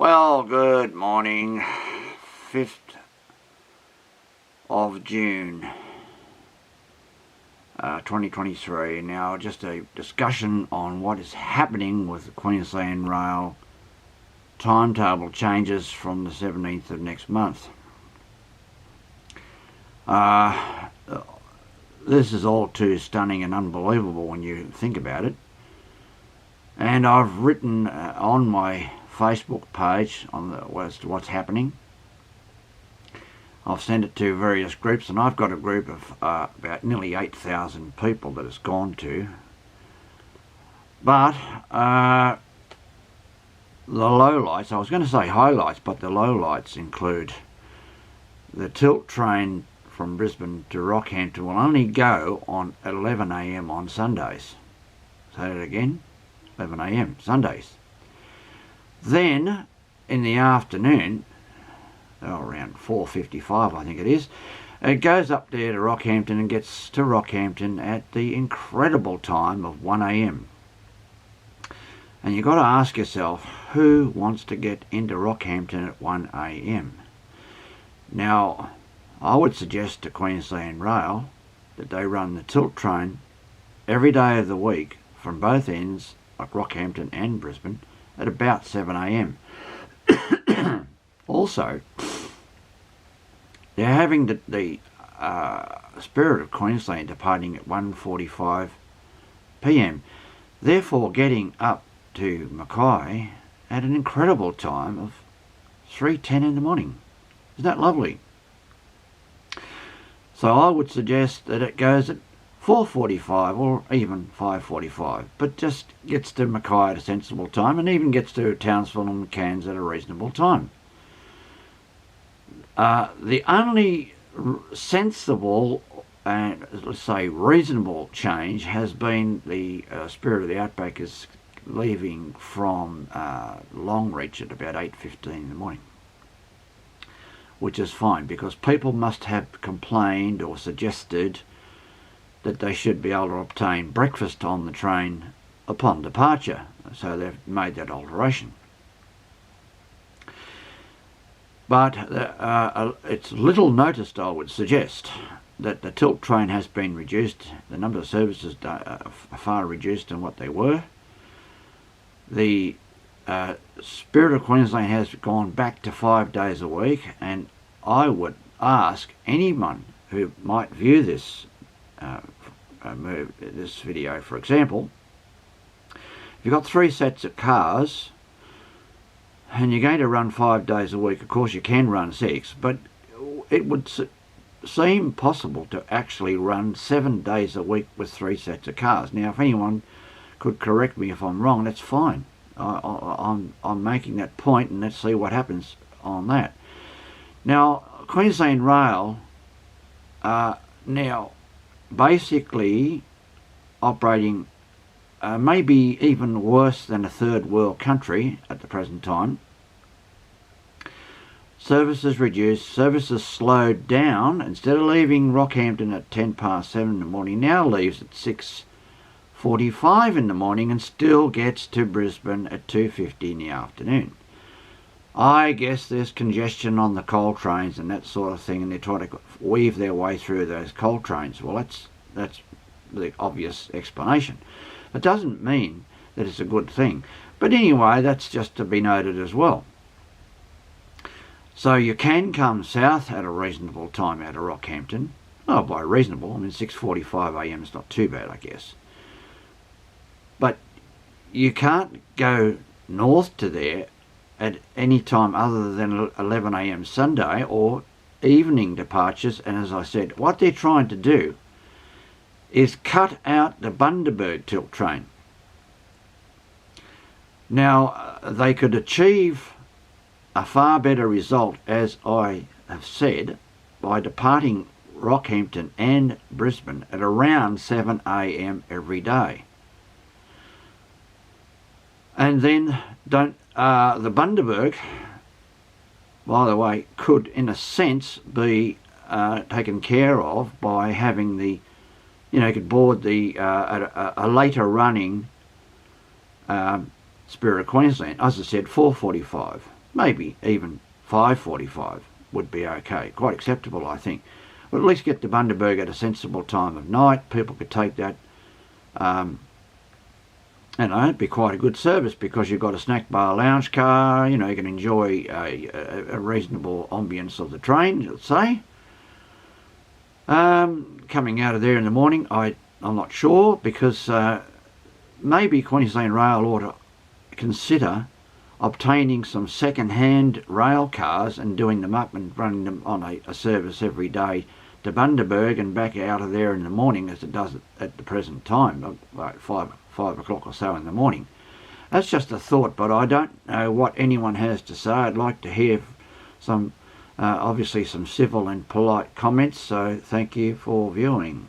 Well, good morning, 5th of June 2023. Now, just a discussion on what is happening with the Queensland Rail timetable changes from the 17th of next month. This is all too stunning and unbelievable when you think about it. And I've written on my Facebook page as to what's happening. I've sent it to various groups, and I've got a group of about nearly 8,000 people that it's gone to. But the lowlights, I was going to say highlights, but the lowlights include the tilt train from Brisbane to Rockhampton will only go on at 11 AM on Sundays. Say that again, 11 AM Sundays. Then in the afternoon, around 4:55 I think it is, it goes up there to Rockhampton and gets to Rockhampton at the incredible time of 1 AM. And you've got to ask yourself, who wants to get into Rockhampton at 1 AM? Now, I would suggest to Queensland Rail that they run the tilt train every day of the week from both ends, like Rockhampton and Brisbane, at about 7 AM. Also, they're having the Spirit of Queensland departing at 1:45 PM, therefore getting up to Mackay at an incredible time of 3:10 in the morning. Isn't that lovely? So I would suggest that it goes at 4:45 or even 5:45, but just gets to Mackay at a sensible time, and even gets to Townsville and Cairns at a reasonable time. The only sensible and, let's say, reasonable change has been the Spirit of the Outback is leaving from Longreach at about 8:15 in the morning, which is fine, because people must have complained or suggested that they should be able to obtain breakfast on the train upon departure, so they've made that alteration. But it's little noticed, I would suggest, that the tilt train has been reduced. The number of services are far reduced than what they were. The Spirit of Queensland has gone back to 5 days a week, and I would ask anyone who might view this this video, for example, if you've got 3 sets of cars and you're going to run 5 days a week, of course you can run 6, but it would seem possible to actually run 7 days a week with 3 sets of cars. Now, if anyone could correct me if I'm wrong, that's fine. I'm making that point, and let's see what happens on that. Now, Queensland Rail now basically operating maybe even worse than a third world country at the present time. Services reduced, services slowed down. Instead of leaving Rockhampton at 7:10 in the morning, now leaves at 6:45 in the morning and still gets to Brisbane at 2:50 in the afternoon. I guess there's congestion on the coal trains and that sort of thing, and they're trying to weave their way through those coal trains. Well, that's the obvious explanation. It doesn't mean that it's a good thing. But anyway, that's just to be noted as well. So you can come south at a reasonable time out of Rockhampton. Oh, by reasonable, I mean 6:45 AM is not too bad, I guess. But you can't go north to there at any time other than 11 AM Sunday or evening departures. And as I said, what they're trying to do is cut out the Bundaberg tilt train. Now, they could achieve a far better result, as I have said, by departing Rockhampton and Brisbane at around 7 AM every day. And then the Bundaberg, by the way, could in a sense be taken care of by having the, you could board the a later running Spirit of Queensland, as I said, 4:45. maybe even 5:45 would be okay, quite acceptable, I think. But at least get to Bundaberg at a sensible time of night. People could take that, and it'd be quite a good service because you've got a snack bar lounge car. You can enjoy a reasonable ambience of the train, let's say. Coming out of there in the morning, I'm not sure, because maybe Queensland Rail ought to consider obtaining some second-hand rail cars and doing them up and running them on a service every day to Bundaberg and back out of there in the morning, as it does at the present time, like 5 o'clock or so in the morning. That's just a thought, but I don't know what anyone has to say. I'd like to hear some, obviously some civil and polite comments, so thank you for viewing.